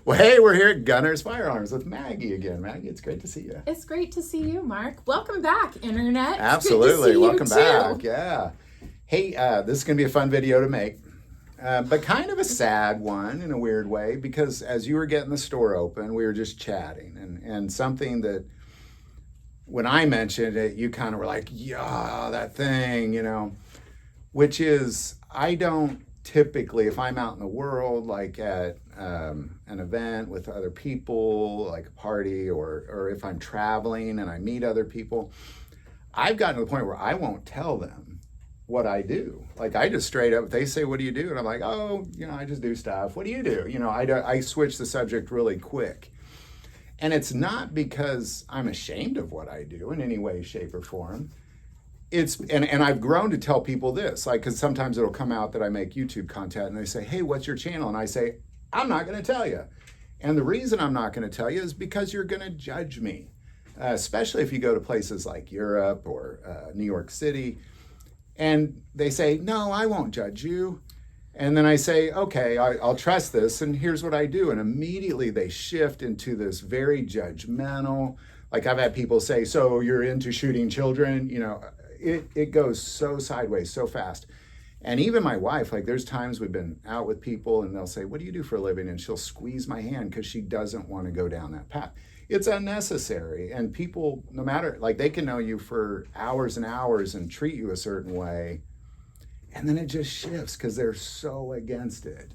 Well, hey, we're here at Gunner's Firearms with Maggie again. Maggie, it's great to see you. It's great to see you, Mark. Welcome back, Internet. Absolutely. Welcome too. back. Yeah. Hey, this is going to be a fun video to make, but kind of a sad one in a weird way, because as you were getting the store open, we were just chatting, and something that when I mentioned it, you kind of were like, yeah, that thing, which is, I don't typically, if I'm out in the world, like at an event with other people, like a party, or if I'm traveling and I meet other people, I've gotten to the point where I won't tell them what I do. Like, I just straight up, they say, what do you do? And I'm like, oh, I just do stuff. What do you do? I switch the subject really quick. And it's not because I'm ashamed of what I do in any way, shape, or form. And I've grown to tell people this, like, because sometimes it'll come out that I make YouTube content and they say, hey, what's your channel? And I say, I'm not going to tell you. And the reason I'm not going to tell you is because you're going to judge me, especially if you go to places like Europe or New York City. And they say, no, I won't judge you. And then I say, okay, I'll trust this. And here's what I do. And immediately they shift into this very judgmental. Like, I've had people say, so you're into shooting children? It goes so sideways so fast. And even my wife, like, there's times we've been out with people and they'll say, what do you do for a living? And she'll squeeze my hand because she doesn't want to go down that path. It's unnecessary. And people, no matter, like, they can know you for hours and hours and treat you a certain way. And then it just shifts because they're so against it.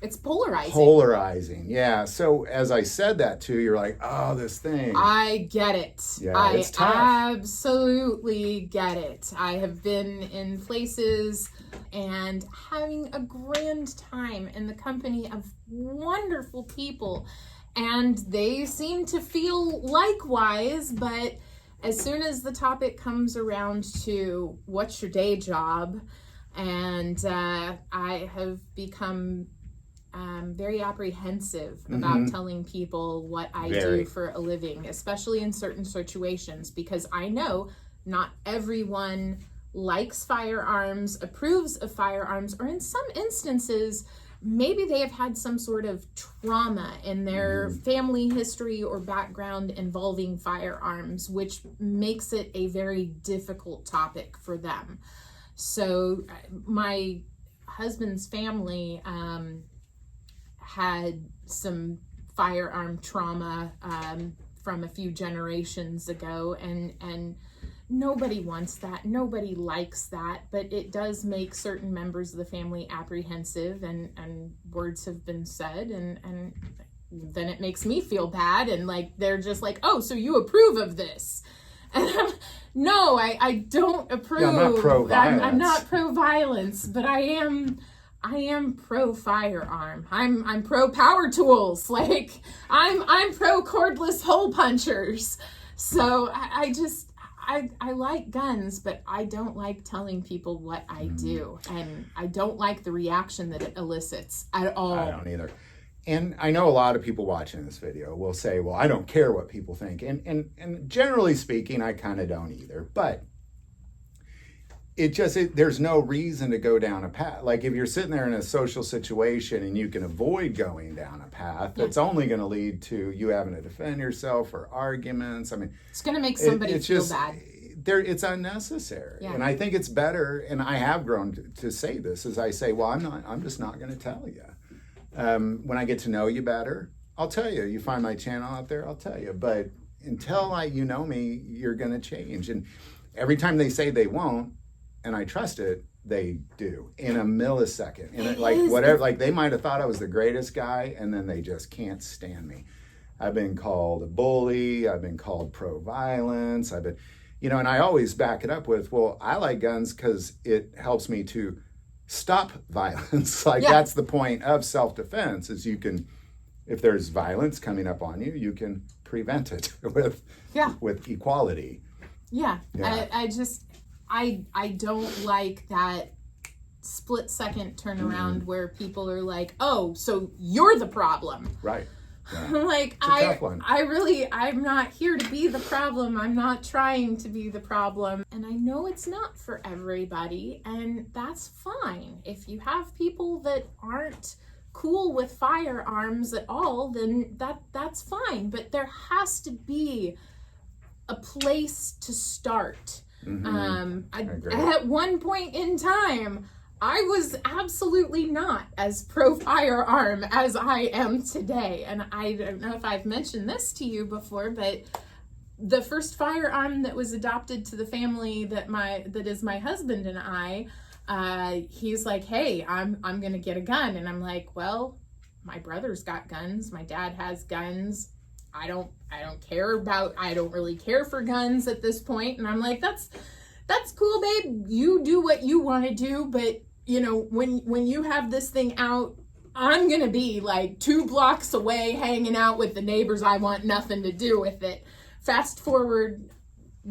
It's polarizing. Polarizing, yeah. So as I said that too, you're like, oh, this thing. I get it. Yeah, it's tough. Absolutely get it. I have been in places and having a grand time in the company of wonderful people. And they seem to feel likewise, but as soon as the topic comes around to what's your day job, and I have become very apprehensive about telling people what I do for a living, especially in certain situations, because I know not everyone likes firearms, approves of firearms, or in some instances, maybe they have had some sort of trauma in their family history or background involving firearms, which makes it a very difficult topic for them. So my husband's family had some firearm trauma from a few generations ago, and nobody wants that. Nobody likes that, but it does make certain members of the family apprehensive, and words have been said, and then it makes me feel bad, and like, they're just like, oh, so you approve of this? And no, I don't approve. Yeah, I'm not pro-violence. I'm not pro-violence, but I am pro firearm. I'm pro power tools. Like, I'm pro cordless hole punchers. So I like guns, but I don't like telling people what I do, and I don't like the reaction that it elicits at all. I don't either. And I know a lot of people watching this video will say, well, I don't care what people think. And generally speaking, I kind of don't either. But there's no reason to go down a path. Like, if you're sitting there in a social situation and you can avoid going down a path, that's only going to lead to you having to defend yourself or arguments. I mean, it's going to make somebody feel bad. It's unnecessary. Yeah. And I think it's better, and I have grown to say this, as I say, well, I'm just not going to tell you. When I get to know you better, I'll tell you. You find my channel out there, I'll tell you. But until you know me, you're going to change. And every time they say they won't, and I trust it, they do in a millisecond. And they might have thought I was the greatest guy, and then they just can't stand me. I've been called a bully. I've been called pro-violence. I've been, and I always back it up with, well, I like guns because it helps me to stop violence. That's the point of self-defense, is you can, if there's violence coming up on you, you can prevent it with equality. Yeah. I don't like that split second turnaround where people are like, oh, so you're the problem. Right. Yeah. Like, I'm not here to be the problem. I'm not trying to be the problem. And I know it's not for everybody, and that's fine. If you have people that aren't cool with firearms at all, then that's fine. But there has to be a place to start. At one point in time, I was absolutely not as pro firearm as I am today. And I don't know if I've mentioned this to you before, but the first firearm that was adopted to the family that is my husband and I, he's like, hey, I'm gonna get a gun. And I'm like, well, my brother's got guns, my dad has guns. I don't really care for guns at this point. And I'm like, that's cool, babe. You do what you want to do, but you know, when you have this thing out, I'm gonna be like 2 blocks away hanging out with the neighbors. I want nothing to do with it. Fast forward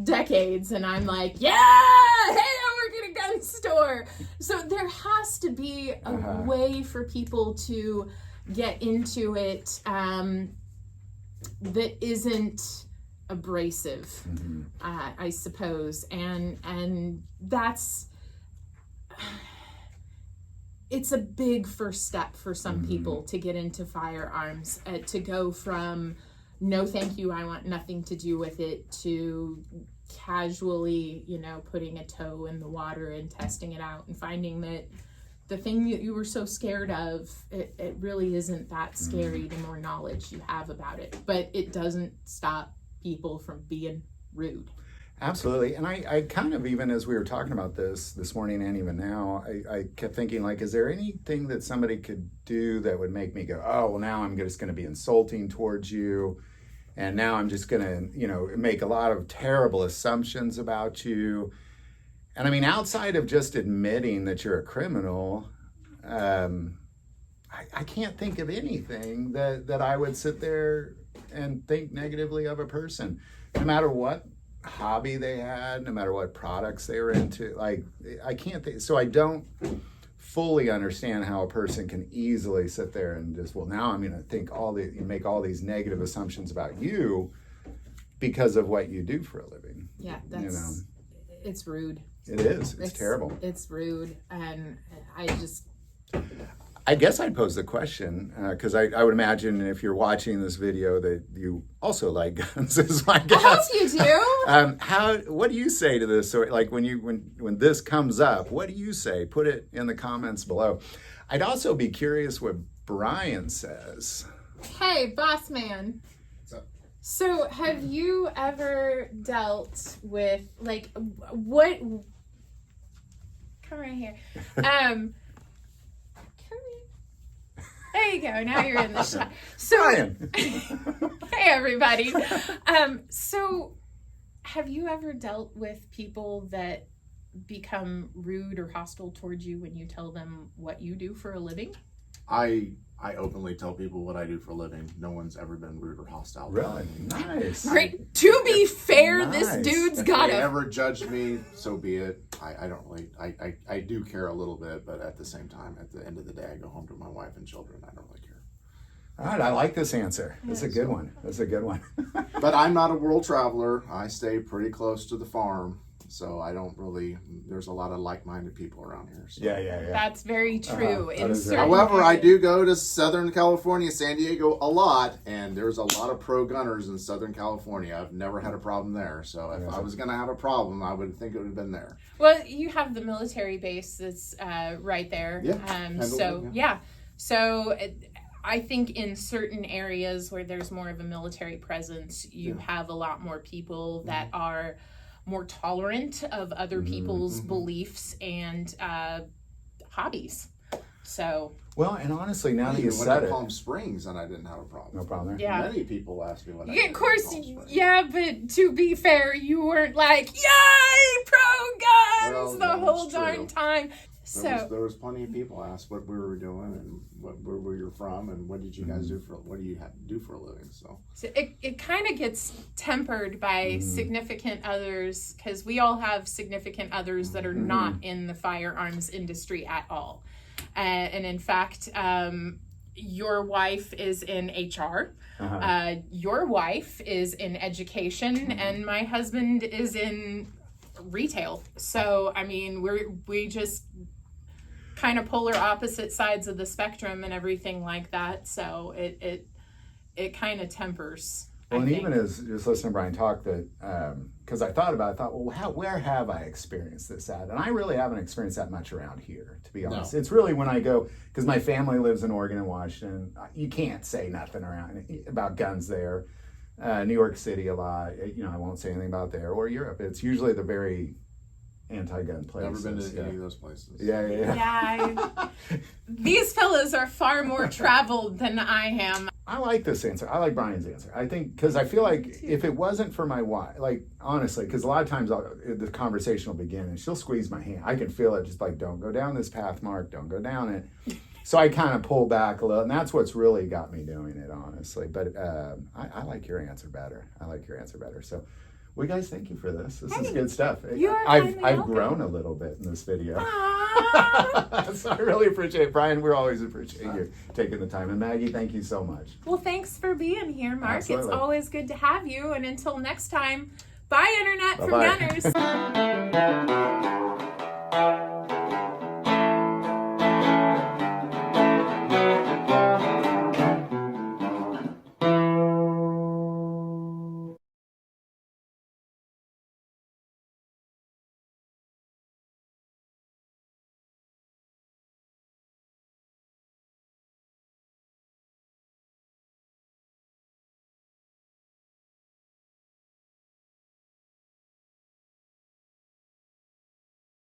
decades and I'm like, yeah, hey, I work at a gun store. So there has to be a way for people to get into it that isn't abrasive, I suppose. And that's, it's a big first step for some people to get into firearms, to go from no thank you, I want nothing to do with it, to casually, you know, putting a toe in the water and testing it out and finding that the thing that you were so scared of, it really isn't that scary the more knowledge you have about it. But it doesn't stop people from being rude. Absolutely. And I kind of, even as we were talking about this morning and even now, I kept thinking, like, is there anything that somebody could do that would make me go, oh, well, now I'm just going to be insulting towards you. And now I'm just going to, you know, make a lot of terrible assumptions about you. And I mean, outside of just admitting that you're a criminal, I can't think of anything that I would sit there and think negatively of a person, no matter what hobby they had, no matter what products they were into. Like, I can't think, so I don't fully understand how a person can easily sit there and just, well, now I'm going to think make all these negative assumptions about you because of what you do for a living. Yeah, it's rude. It is. It's terrible. It's rude. And I guess I'd pose the question, because I would imagine if you're watching this video that you also like guns, is my guess. I hope you do. What do you say to this? So, like, when this comes up, what do you say? Put it in the comments below. I'd also be curious what Brian says. Hey, boss man. What's up? So, have you ever dealt with, like, what? Come right here. Come here. There you go. Now you're in the shot. So, Brian. hey everybody. So, have you ever dealt with people that become rude or hostile towards you when you tell them what you do for a living? I openly tell people what I do for a living. No one's ever been rude or hostile. Really? Nice. Great. To be fair, Nice. this dude's If got they a ever judged me, so be it. I don't really, I do care a little bit, but at the same time, at the end of the day, I go home to my wife and children. I don't really care. All right, I like this answer. That's a good one. That's a good one. But I'm not a world traveler. I stay pretty close to the farm. So I don't really, there's a lot of like-minded people around here. So. Yeah. That's very true. That is very However, I do go to Southern California, San Diego a lot, and there's a lot of pro-gunners in Southern California. I've never had a problem there. So if I was going to have a problem, I would think it would have been there. Well, you have the military base that's right there. Yeah. So I think in certain areas where there's more of a military presence, you have a lot more people that are more tolerant of other people's beliefs and hobbies. So Well, and honestly, now that you went said to it, Palm Springs and I didn't have a problem. no problem there. yeah. Many people ask me what I Yeah, did of course, in Palm Springs. yeah, but to be fair, you weren't like, yay, pro guns the whole that's darn true. time. So There was plenty of people asked what we were doing and where we were from and what did you guys do what do you have to do for a living. So it kind of gets tempered by significant others, because we all have significant others that are not in the firearms industry at all. And in fact, your wife is in HR, your wife is in education, and my husband is in retail. So, I mean, we just kind of polar opposite sides of the spectrum and everything like that. So it kind of tempers. Well, and even as just listening to Brian talk, that because I thought, well, where have I experienced this at? And I really haven't experienced that much around here, to be honest. No. It's really when I go, because my family lives in Oregon and Washington. You can't say nothing around about guns there. New York City a lot. I won't say anything about there, or Europe. It's usually the very anti-gun places. Never been to any of those places. Yeah. These fellas are far more traveled than I am. I like this answer. I like Brian's answer. I think, because I feel like if it wasn't for my wife, like, honestly, because a lot of times the conversation will begin and she'll squeeze my hand. I can feel it, just like, don't go down this path, Mark, don't go down it. So I kind of pull back a little, and that's what's really got me doing it, honestly. But I like your answer better. So, well, guys, thank you for this. This is good stuff. I've grown a little bit in this video. So I really appreciate it. Brian, we always appreciate you taking the time. And Maggie, thank you so much. Well, thanks for being here, Mark. Absolutely. It's always good to have you. And until next time, bye, Internet from Gunners.